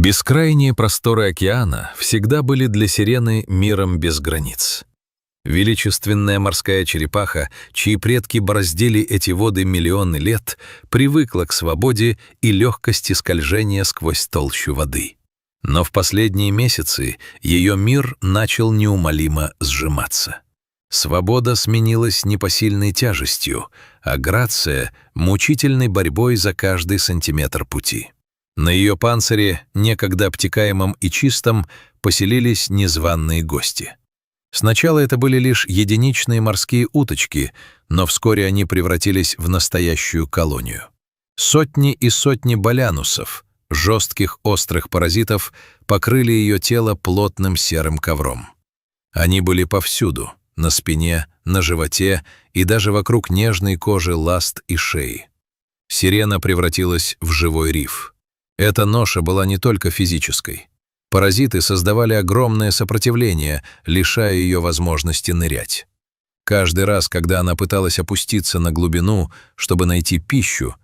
Бескрайние просторы океана всегда были для сирены миром без границ. Величественная морская черепаха, чьи предки бороздили эти воды миллионы лет, привыкла к свободе и легкости скольжения сквозь толщу воды. Но в последние месяцы ее мир начал неумолимо сжиматься. Свобода сменилась непосильной тяжестью, а грация — мучительной борьбой за каждый сантиметр пути. На ее панцире, некогда обтекаемом и чистом, поселились незваные гости. Сначала это были лишь единичные морские уточки, но вскоре они превратились в настоящую колонию. Сотни и сотни болянусов, жестких острых паразитов, покрыли ее тело плотным серым ковром. Они были повсюду — на спине, на животе и даже вокруг нежной кожи ласт и шеи. Сирена превратилась в живой риф. Эта ноша была не только физической. Паразиты создавали огромное сопротивление, лишая ее возможности нырять. Каждый раз, когда она пыталась опуститься на глубину, чтобы найти пищу,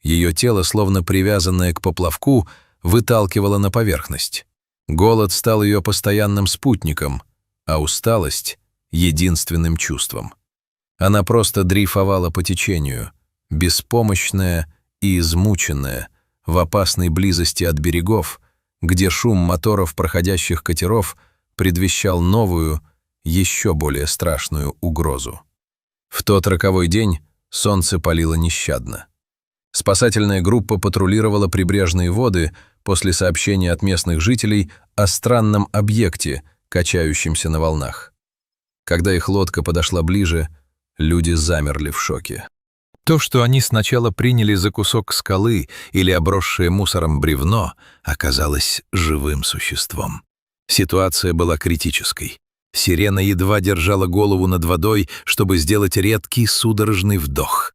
ее тело, словно привязанное к поплавку, выталкивало на поверхность. Голод стал ее постоянным спутником, а усталость — единственным чувством. Она просто дрейфовала по течению, беспомощная и измученная, в опасной близости от берегов, где шум моторов проходящих катеров предвещал новую, еще более страшную угрозу. В тот роковой день солнце палило нещадно. Спасательная группа патрулировала прибрежные воды после сообщения от местных жителей о странном объекте, качающемся на волнах. Когда их лодка подошла ближе, люди замерли в шоке. То, что они сначала приняли за кусок скалы или обросшее мусором бревно, оказалось живым существом. Ситуация была критической. Сирена едва держала голову над водой, чтобы сделать редкий судорожный вдох.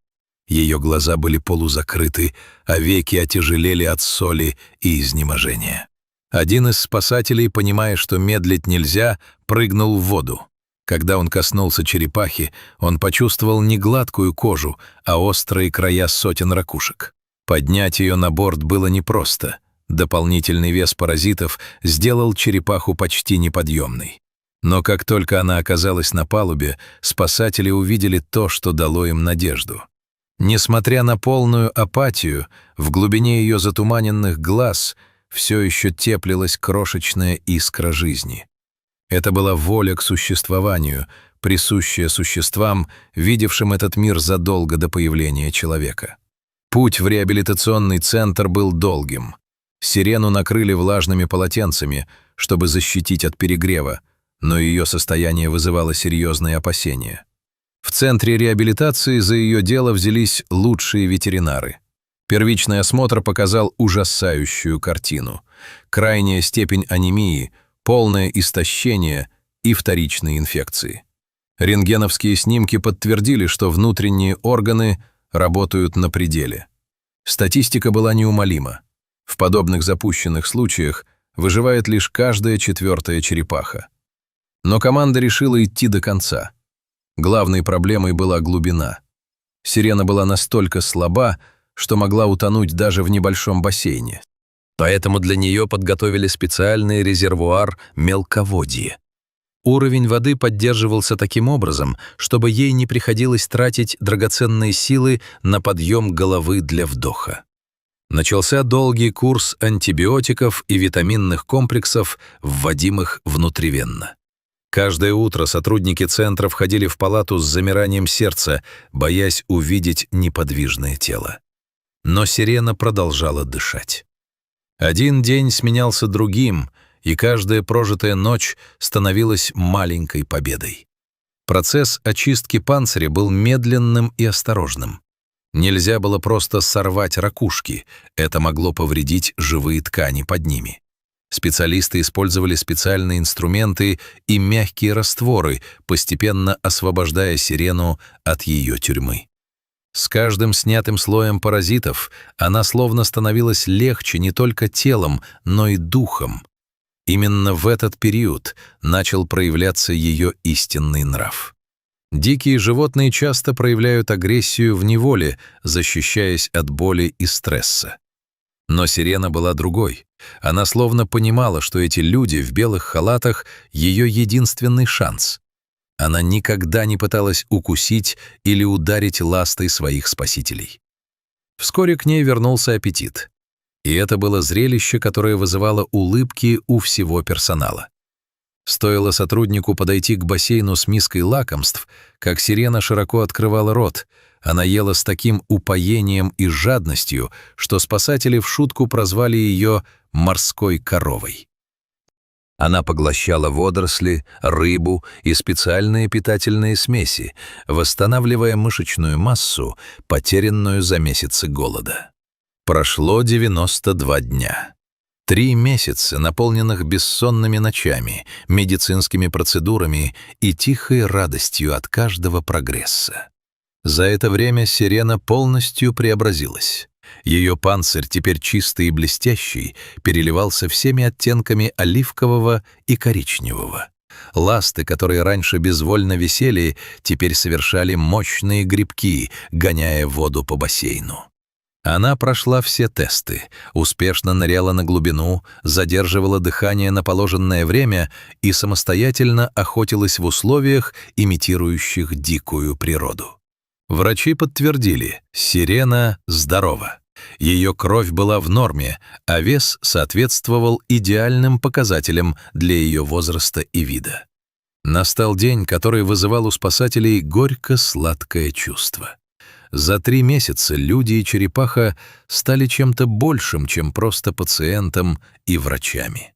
Ее глаза были полузакрыты, а веки отяжелели от соли и изнеможения. Один из спасателей, понимая, что медлить нельзя, прыгнул в воду. Когда он коснулся черепахи, он почувствовал не гладкую кожу, а острые края сотен ракушек. Поднять ее на борт было непросто. Дополнительный вес паразитов сделал черепаху почти неподъемной. Но как только она оказалась на палубе, спасатели увидели то, что дало им надежду. Несмотря на полную апатию, в глубине ее затуманенных глаз все еще теплилась крошечная искра жизни. Это была воля к существованию, присущая существам, видевшим этот мир задолго до появления человека. Путь в реабилитационный центр был долгим. Сирену накрыли влажными полотенцами, чтобы защитить от перегрева, но ее состояние вызывало серьезные опасения. В центре реабилитации за ее дело взялись лучшие ветеринары. Первичный осмотр показал ужасающую картину. Крайняя степень анемии, полное истощение и вторичные инфекции. Рентгеновские снимки подтвердили, что внутренние органы работают на пределе. Статистика была неумолима. В подобных запущенных случаях выживает лишь каждая четвертая черепаха. Но команда решила идти до конца. Главной проблемой была глубина. Сирена была настолько слаба, что могла утонуть даже в небольшом бассейне. Поэтому для нее подготовили специальный резервуар мелководья. Уровень воды поддерживался таким образом, чтобы ей не приходилось тратить драгоценные силы на подъем головы для вдоха. Начался долгий курс антибиотиков и витаминных комплексов, вводимых внутривенно. Каждое утро сотрудники центра входили в палату с замиранием сердца, боясь увидеть неподвижное тело. Но сирена продолжала дышать. Один день сменялся другим, и каждая прожитая ночь становилась маленькой победой. Процесс очистки панциря был медленным и осторожным. Нельзя было просто сорвать ракушки, это могло повредить живые ткани под ними. Специалисты использовали специальные инструменты и мягкие растворы, постепенно освобождая сирену от ее тюрьмы. С каждым снятым слоем паразитов она словно становилась легче не только телом, но и духом. Именно в этот период начал проявляться ее истинный нрав. Дикие животные часто проявляют агрессию в неволе, защищаясь от боли и стресса. Но Сирена была другой. Она словно понимала, что эти люди в белых халатах — ее единственный шанс. Она никогда не пыталась укусить или ударить ластой своих спасителей. Вскоре к ней вернулся аппетит. И это было зрелище, которое вызывало улыбки у всего персонала. Стоило сотруднику подойти к бассейну с миской лакомств, как Сирена широко открывала рот. Она ела с таким упоением и жадностью, что спасатели в шутку прозвали ее «морской коровой». Она поглощала водоросли, рыбу и специальные питательные смеси, восстанавливая мышечную массу, потерянную за месяцы голода. Прошло 92 дня. 3 месяца, наполненных бессонными ночами, медицинскими процедурами и тихой радостью от каждого прогресса. За это время Сирена полностью преобразилась. Ее панцирь, теперь чистый и блестящий, переливался всеми оттенками оливкового и коричневого. Ласты, которые раньше безвольно висели, теперь совершали мощные грибки, гоняя воду по бассейну. Она прошла все тесты, успешно ныряла на глубину, задерживала дыхание на положенное время и самостоятельно охотилась в условиях, имитирующих дикую природу. Врачи подтвердили, Сирена здорова. Ее кровь была в норме, а вес соответствовал идеальным показателям для ее возраста и вида. Настал день, который вызывал у спасателей горько-сладкое чувство. За 3 месяца люди и черепаха стали чем-то большим, чем просто пациентом и врачами.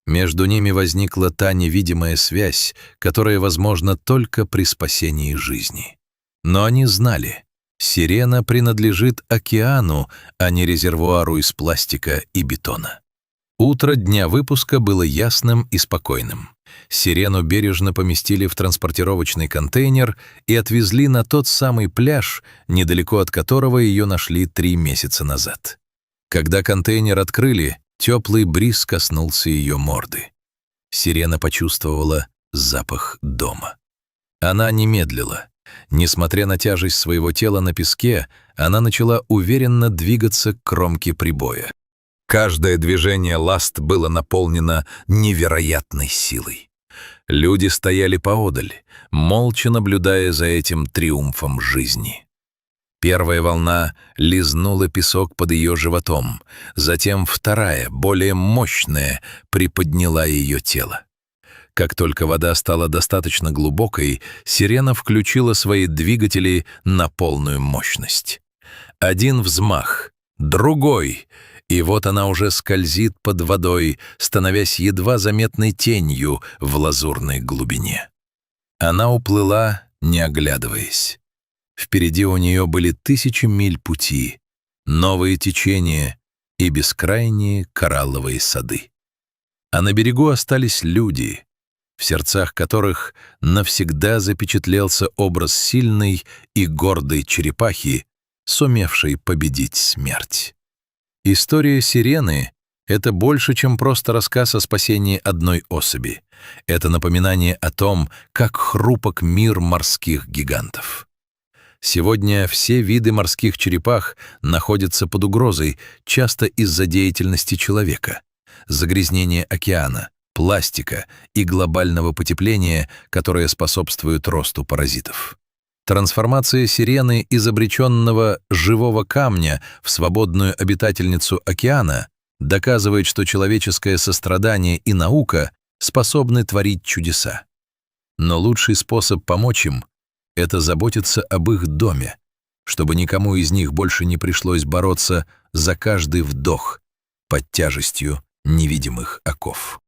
Между ними возникла та невидимая связь, которая возможна только при спасении жизни. Но они знали, Сирена принадлежит океану, а не резервуару из пластика и бетона. Утро дня выпуска было ясным и спокойным. Сирену бережно поместили в транспортировочный контейнер и отвезли на тот самый пляж, недалеко от которого ее нашли 3 месяца назад. Когда контейнер открыли, теплый бриз коснулся ее морды. Сирена почувствовала запах дома. Она не медлила. Несмотря на тяжесть своего тела на песке, она начала уверенно двигаться к кромке прибоя. Каждое движение ласт было наполнено невероятной силой. Люди стояли поодаль, молча наблюдая за этим триумфом жизни. Первая волна лизнула песок под ее животом, затем вторая, более мощная, приподняла ее тело. Как только вода стала достаточно глубокой, Сирена включила свои двигатели на полную мощность. Один взмах, другой, и вот она уже скользит под водой, становясь едва заметной тенью в лазурной глубине. Она уплыла, не оглядываясь. Впереди у нее были 1000 миль пути, новые течения и бескрайние коралловые сады. А на берегу остались люди, в сердцах которых навсегда запечатлелся образ сильной и гордой черепахи, сумевшей победить смерть. История Сирены — это больше, чем просто рассказ о спасении одной особи. Это напоминание о том, как хрупок мир морских гигантов. Сегодня все виды морских черепах находятся под угрозой, часто из-за деятельности человека. Загрязнение океана, пластика и глобального потепления, которое способствует росту паразитов. Трансформация Сирены из обреченного живого камня в свободную обитательницу океана доказывает, что человеческое сострадание и наука способны творить чудеса. Но лучший способ помочь им — это заботиться об их доме, чтобы никому из них больше не пришлось бороться за каждый вдох под тяжестью невидимых оков.